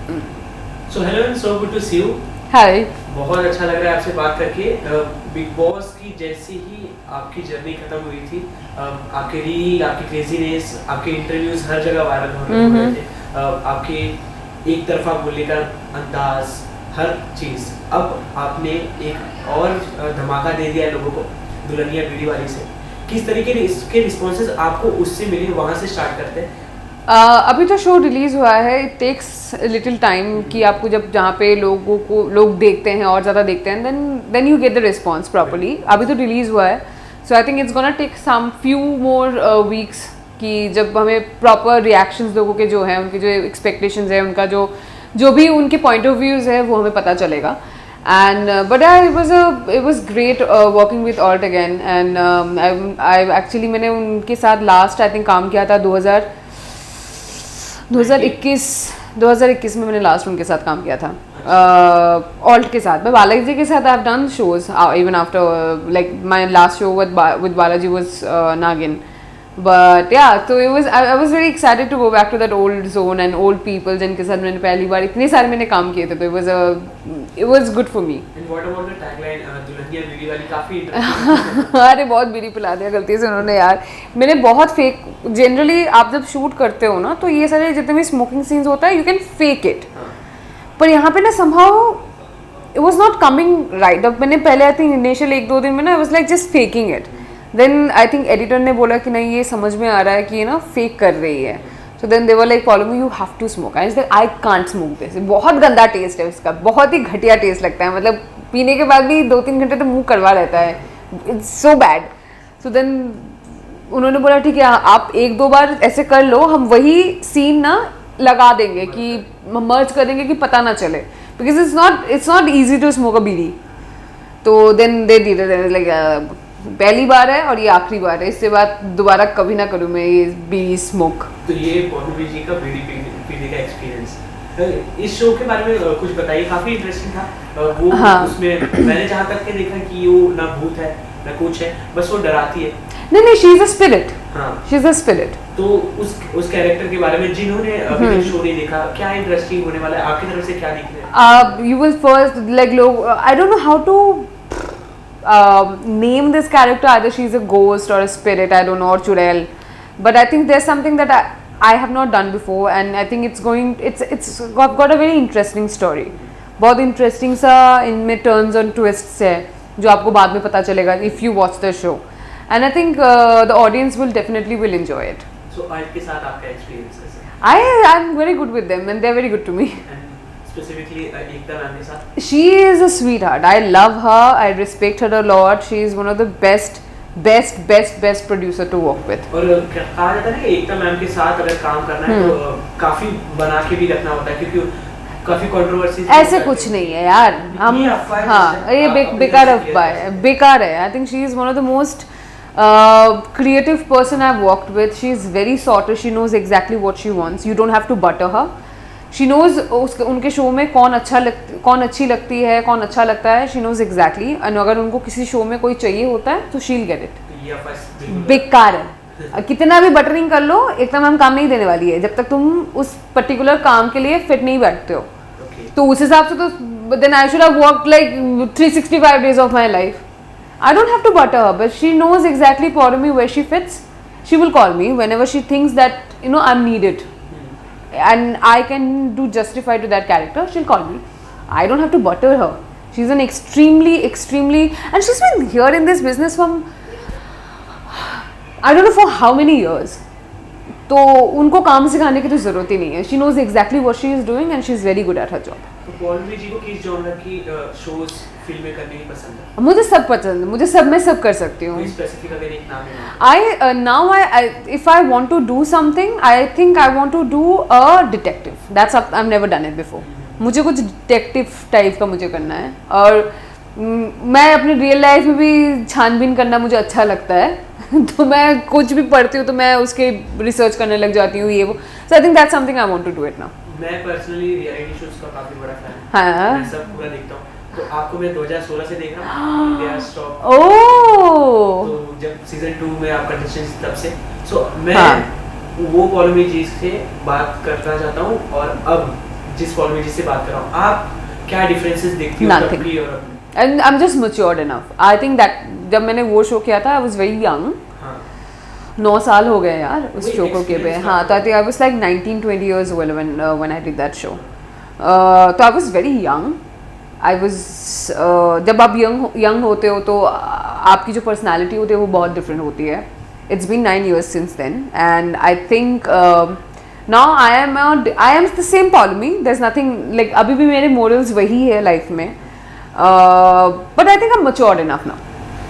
So hello and so good to see you. Hi. बहुत अच्छा लग रहा है आपसे बात करके। बिग बॉस की जैसी ही आपकी जर्नी खत्म हुई थी, आपके रील, आपकी क्रेजीनेस, आपके इंटरव्यूज हर जगह वायरल हो रहे थे। आपके एक तरफा बोलने का अंदाज, हर चीज़। अब आपने एक और धमाका दे दिया है लोगों को दुल्हनिया बीड़ी वाली से। किस तरीके के रिस्पॉन्सेज आपको उससे मिले, वहाँ से स्टार्ट करते हैं। अभी तो शो रिलीज़ हुआ है। इट टेक्स लिटिल टाइम कि आपको जब जहाँ पे लोग देखते हैं और ज़्यादा देखते हैं then you get the response properly. अभी तो रिलीज़ हुआ है, so I think it's gonna take some few more weeks कि जब हमें प्रॉपर रिएक्शंस लोगों के जो हैं, उनके जो एक्सपेक्टेशंस है, उनका जो भी उनके पॉइंट ऑफ व्यूज़ है वो हमें पता चलेगा। And but yeah, it was great working with Alt again, and I actually मैंने उनके साथ लास्ट आई थिंक काम किया था 2021 में मैंने लास्ट उनके साथ काम किया था ऑल्ट के साथ। मैं बालाजी के साथ I have done shows even after like my last show with Balaji was नागिन। But yeah, so I was very excited to go back to that old zone and old people जिनके साथ मैंने पहली बार इतने सारे मैंने काम किए थे, तो it was good for me. And what about the tagline Dulhania बीड़ी वाली? काफी इंटरेस्टिंग। अरे बहुत बीड़ी पिला दिया गलती से उन्होंने यार। मैंने बहुत फेक, जनरली आप जब शूट करते हो ना तो ये सारे जितने भी स्मोकिंग सीन्स होता है यू कैन फेक इट, पर यहाँ पे ना somehow it was not coming right. अब मैंने पहले आई थिंक इनिशियल 1-2 दिन में ना I was like just faking it. Then I think editor ने बोला कि नहीं ये समझ में आ रहा है कि ये ना फेक कर रही है, so then they were like follow me, you have to smoke. I can't smoke this. बहुत गंदा टेस्ट है उसका, बहुत ही घटिया टेस्ट लगता है, मतलब पीने के बाद भी 2-3 घंटे तो मुंह करवा रहता है, it's so bad. So then उन्होंने बोला ठीक है आप 1-2 बार ऐसे कर लो, हम वही सीन ना लगा देंगे कि मर्ज कर देंगे कि पता ना चले, because it's not easy to smoke a bidi. तो देन दे दी लाइक पहली बार है और ये आखिरी बार है, इससे बाद दोबारा कभी ना करूँ मैं ये बीड़ी स्मोक। तो ये पौर्णवी जी का बीड़ी पीने का एक्सपीरियंस, इस शो के बारे में कुछ बताइए। काफी इंटरेस्टिंग था वो। हाँ। उसमें मैंने जहाँ तक के देखा कि वो ना भूत है ना कुछ है, बस वो डराती है। नहीं शी इज अ स्पिरिट। हाँ, शी इज अ स्पिरिट। तो उस कैरेक्टर के बारे में जिन्होंने अभी तक शो नहीं देखा, क्या इंटरेस्टिंग होने वाला है आपकी तरफ से, क्या दिख रहा है? यू विल फर्स्ट लाइक लोग, I don't know how to name this character. Either she's a ghost or a spirit, I don't know, or churel, but I think there's something that I have not done before, and I think it's got a very interesting story. बहुत interesting सा इनमें turns and twists है जो आपको बाद में पता चलेगा if you watch the show, and I think the audience will definitely enjoy it. So आज के साथ आपका experience कैसा है? I'm very good with them and they're very good to me. Specifically Ekta ma'am के साथ? She is a sweetheart. I love her. I respect her a lot. She is one of the best producer to work with. और कहा जाता है ना एकता ma'am के साथ अगर काम करना है तो काफी बना के भी रखना होता है, क्योंकि काफी कंट्रोवर्सी। ऐसे कुछ नहीं है यार, हम हाँ ये बेकार अफवाह है, बेकार है। I think she is one of the most creative person I've worked with. She is very sorted. She knows exactly what she wants. You don't have to butter her. She knows उनके show में कौन अच्छी लगती है, कौन अच्छा लगता है, शी नोज़ एग्जैक्टली। एंड अगर उनको किसी शो में कोई चाहिए होता है तो शील गेट इट। बेकार है, कितना भी बटरिंग कर लो एकदम हम काम नहीं देने वाली है जब तक तुम उस पर्टिकुलर काम के लिए फिट नहीं बैठते हो। तो उस हिसाब से तो then I should have worked like 365 days of my life. I don't have to butter her, but she knows exactly Porumi where she fits. She will call me whenever she thinks that I'm needed. And I can do justify to that character, she'll call me. I don't have to butter her. She's an extremely and she's been here in this business from I don't know for how many years. तो उनको काम सिखाने की तो जरूरत ही नहीं है. She knows exactly what she is doing and she's very good at her job. तो पौर्णवी जी को किस जॉनर की शोज फिल्में करनी पसंद है? मुझे सब पसंद है, मुझे सब में सब कर सकती हूँ. स्पेसिफिक अगर एक नाम है? If I want to do something, I think I want to do a detective. I've never done it before. मुझे कुछ डिटेक्टिव टाइप का मुझे करना है, और मैं अपनी रियल लाइफ में भी छानबीन करना मुझे अच्छा लगता है तो मैं कुछ भी पढ़ती हूँ तो मैं उसके रिसर्च करने लग जाती हूँ ये वो. So I think that's something I want to do it now. मैं पर्सनली रियलिटी शोज का काफी बड़ा फैन हूं. हाँ, मैं सब पूरा देखता हूँ. तो आपको मैं 2016 से देख रहा हूँ इंडिया टॉप. ओह, तो जब सीजन 2 में आप कंटेस्टेंट तब से. सो मैं वो पौर्णवी जी से बात करना चाहता हूँ, और अब जिस पॉलिमेजी से बात कर रहा हूँ, आप क्या डिफरेंसेस देखती हो Nothing. तब की और अब में? And I'm just matured enough. I think that जब मैंने वो शो किया था, I was very young. हाँ 9 साल हो गए यार उस वही शो को किए हुए. experience हाँ का तो I think I was like 19-20 years old when I did that show. तो I was very young. I was जब आप young होते हो तो आपकी जो personality होती है वो बहुत different होती है. It's been 9 years since then, and I think now I am the same Paulami. There's nothing like अभी भी मेरे morals वही है life में. But I think I'm matured enough now.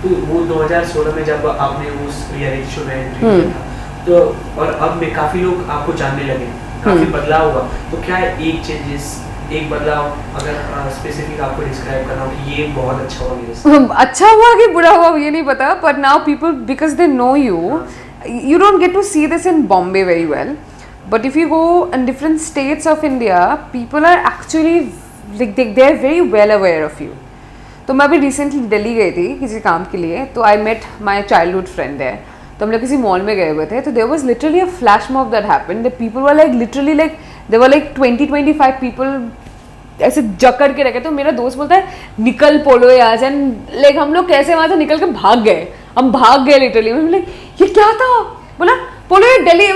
तो वो 2016 में जब आपने उस रियलिटी शो में एंट्री किया था, तो और अब में काफी लोग आपको जानने लगे, काफी बदलाव हुआ, तो क्या एक चेंजेस, एक बदलाव अगर स्पेसिफिक आपको डिस्क्राइब करना हो कि ये बहुत अच्छा हुआ मेरे साथ? अच्छा हुआ कि बुरा हुआ ये नहीं पता, but now people, because they know you, you don't get to see this in Bombay very well. But if you go in different states of India, people are actually like they're very well aware of you. तो मैं अभी recently Delhi गई थी किसी काम के लिए, तो I met my childhood friend है, तो हम लोग किसी मॉल में गए हुए थे, तो there was literally a flash mob that happened, that people were like literally like there were like 20-25 people ऐसे जकड़ के रखे. तो मेरा दोस्त बोलता है निकल पोलो यहाँ से, लाइक हम लोग कैसे वहाँ से निकल के भाग गए, हम भाग गए लिटरली. मैं लाइक ये क्या था, बोला पोलो ये दिल्ली,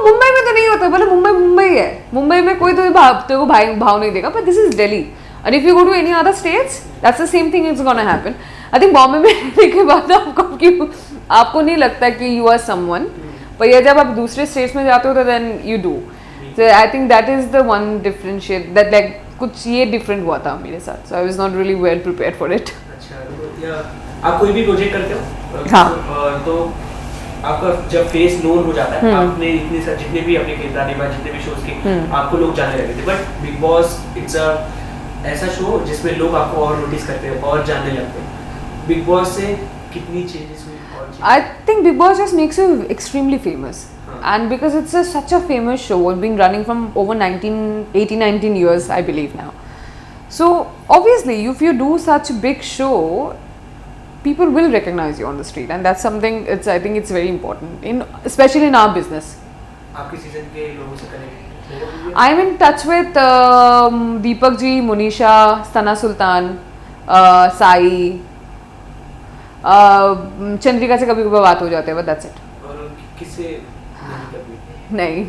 मुंबई में तो नहीं होता, बोला मुंबई है, मुंबई में कोई तो को भाव नहीं देगा, but this is Delhi. And if you go to any other states, that's the same thing is gonna happen. I think Bombay में रहने के बाद आपको नहीं लगता कि you are someone, पर ये जब आप दूसरे states में जाते हो तो then you do. So I think that is the one differentiate that like कुछ ये different हुआ था मेरे साथ. So I was not really well prepared for it. अच्छा, तो आप कोई भी प्रोजेक्ट करते हो? हाँ. तो आपका जब फेस नोन हो जाता है, आपने इतने सारे जितने भी अपने किरदार निभाए, जितने भी शोज के, आपको लोग जानने लगे थे, but big boss it's a ऐसा शो जिसमें लोग आपको और नोटिस करते हैं और जानने लगते हैं. बिग बॉस से कितनी चेंजेस हुई? I think Big Boss just makes you extremely famous. And because it's such a famous show, been running from over 19 years, I believe now. So obviously, if you do such a big show, people will recognize you on the street, and that's something. I think it's very important, especially in our business. आपके season के लोगों से connect? I'm in touch with Deepak ji, Monisha, Sana Sultan, Sai, Chandrika से कभी कभी बात हो जाते हैं, but that's it. और किससे नहीं,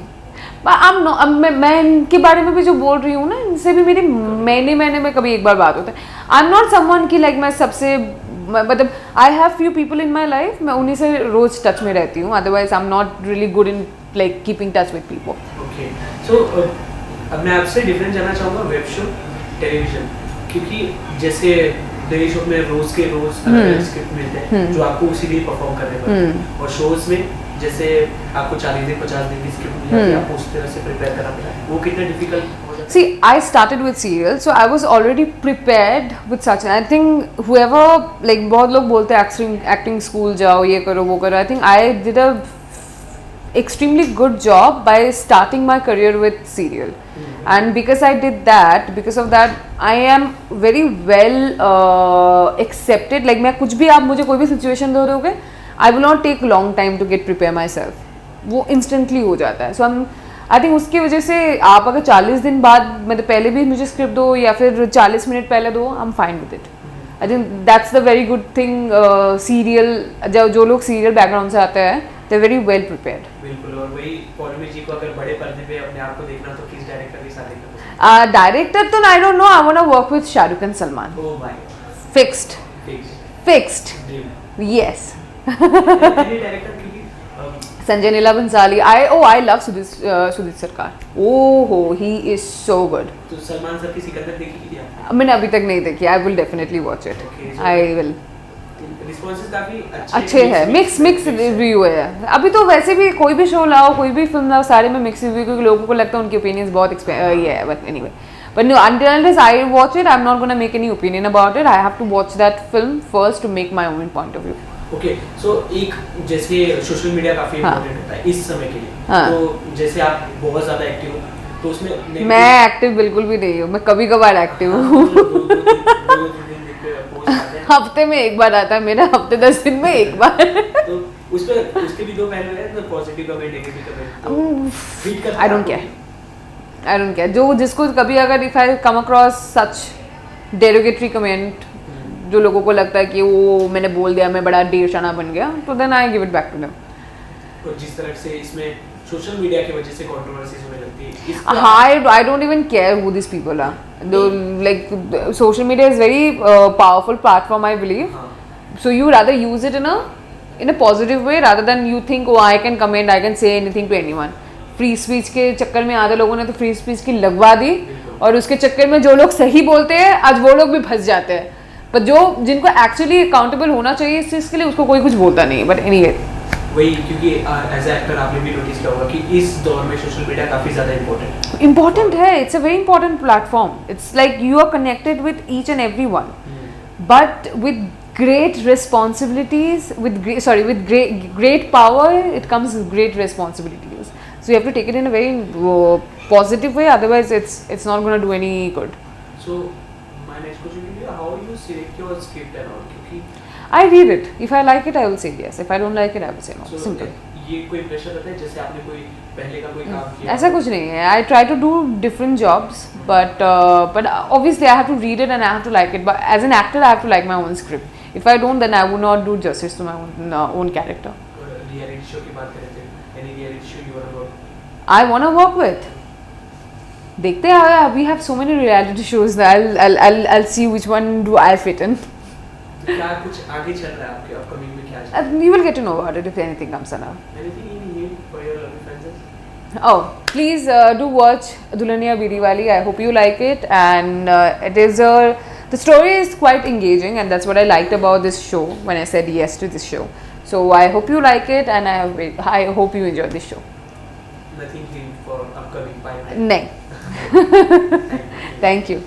मैं इनके बारे में भी जो बोल रही हूँ ना, इनसे भी मेरी महीने में कभी एक बार बात होता है. आई एम नॉट समवन की लाइक मैं सबसे, मतलब I have few people in my life, मैं उन्हीं से रोज टच में रहती हूँ, otherwise I am not really good in like keeping touch with people. Okay, so अब मैं आपसे डिफरेंस जानना चाहूँगा वेब शो, टेलीविजन, क्योंकि जैसे टेली शो में रोज के रोज अलग स्क्रिप्ट मिलते हैं जो आपको उसी लिए परफॉर्म करने पड़ते हैं, और शोज में जैसे आपको 40 दिन 50 दिन की स्क्रिप्ट मिल जाती है, आपको उस तरह से प्रिपेयर करना पड़ता है, वो कितना डिफिकल्ट हो जाता है? See, I started with serial, so I was already prepared with such. I think whoever like बहुत लोग बोलते हैं acting school जाओ, ये करो वो करो. I think I did a extremely good job by starting my career with serial. And because I did that, because of that, I am very well accepted. Like मैं कुछ भी आप मुझे कोई भी situation दे दोगे, I will not take long time to get prepare myself. वो instantly हो जाता है. So I think उसकी वजह से आप अगर 40 दिन बाद मतलब पहले भी मुझे स्क्रिप्ट दो या फिर 40 मिनट पहले दो, I'm fine with it. I think that's the very good thing. Serial जो लोग serial background से आते हैं, they're very well prepared. बिल्कुल, और वही पौलमी जी को अगर बड़े पर्दे पे अपने आप को देखना तो किस डायरेक्टर के साथ देखना? डायरेक्टर तो I don't know. I want to work with Shahrukh and Salman. Oh my. Fixed. Yes. Director क्योंकि Sanjay Leela Bhansali. I love Sudhir Sarkar. Oh, he is so good. तो सलमान सर की सिकंदर देखी थी आपने? मैंने अभी तक नहीं देखी. I will definitely watch it. Okay, I will. Responses काफी अच्छे हैं, मिक्स रिव्यू है. अभी तो वैसे भी कोई भी शो लाओ, कोई भी फिल्म लाओ, सारे में मिक्स रिव्यू, क्योंकि लोगों को लगता है उनकी ओपिनियंस बहुत ये है. But anyway, but no, until I watch it, I'm not going to make any opinion about it. I have to watch that film first to make my own point of view. Okay, so एक जैसे social media काफी important होता है इस समय के लिए. तो जैसे आप बहुत ज्यादा एक्टिव हो, तो उसमें मैं एक्टिव बिल्कुल भी नहीं हूँ. मैं कभी कभार एक्टिव हूँ. हफ्ते में एक बार आता है मेरा, हफ्ते 10 दिन में एक बार. तो उसके भी दो पहलू हैं, तो positive comment, negative comment. I don't care. I don't care. जो जिसको कभी अगर if I come across such derogatory comment जो लोगों को लगता है कि वो मैंने बोल दिया मैं बड़ा डेरशाना बन गया, तो then I give it back to them. और जिस तरह से इसमें सोशल मीडिया की वजह से कंट्रोवर्सीज होने लगती है, I don't even care who these people are. Like social media is very powerful platform, I believe. हाँ. So you rather use it in a positive way rather than you think oh I can comment, I can say anything to anyone. Free speech के चक्कर में आधे लोगों ने तो free speech की लगवा दी, और उसके चक्कर में जो लोग सही बोलते हैं आज वो लोग भी फंस जाते हैं. पर जो जिनको एक्चुअली अकाउंटेबल होना चाहिए इस चीज़ के लिए उसको कोई कुछ बोलता नहीं. बट एनीवे वही, क्योंकि एज एक्टर आपने भी नोटिस किया होगा कि इस दौर में सोशल मीडिया काफ़ी ज़्यादा इम्पोर्टेंट है. It's a very important platform. It's like you are connected with each and every one, but with great responsibilities, with great power it comes with great responsibilities, so you have to take it in a very positive way, otherwise it's not going to do any good. So my next question to you, how you select your script and all, क्योंकि I read it. If I like it I will say yes, if I don't like it I will say no. so Simple. ये कोई pressure रहता है जैसे आपने कोई पहले का कोई काम किया? ऐसा कुछ नहीं है. I try to do different jobs, but obviously I have to read it and I have to like it. But as an actor, I have to like my own script. If I don't, then I would not do justice to my own character. Reality show की बात करें थे, any reality show you wanna work? I want to work with. देखते हैं. We have so many reality shows that I'll see which one do I fit in. क्या कुछ आगे चल रहा है आपके अपकमिंग में, क्या चल रहा है? You will get to know about it if anything comes along. Anything in new for your lovely fans? Oh, please do watch Dulhania Biriwali. I hope you like it, and the story is quite engaging, and that's what I liked about this show when I said yes to this show. So I hope you like it, and I hope you enjoy this show. Nothing hint for upcoming pipeline? No. Thank you.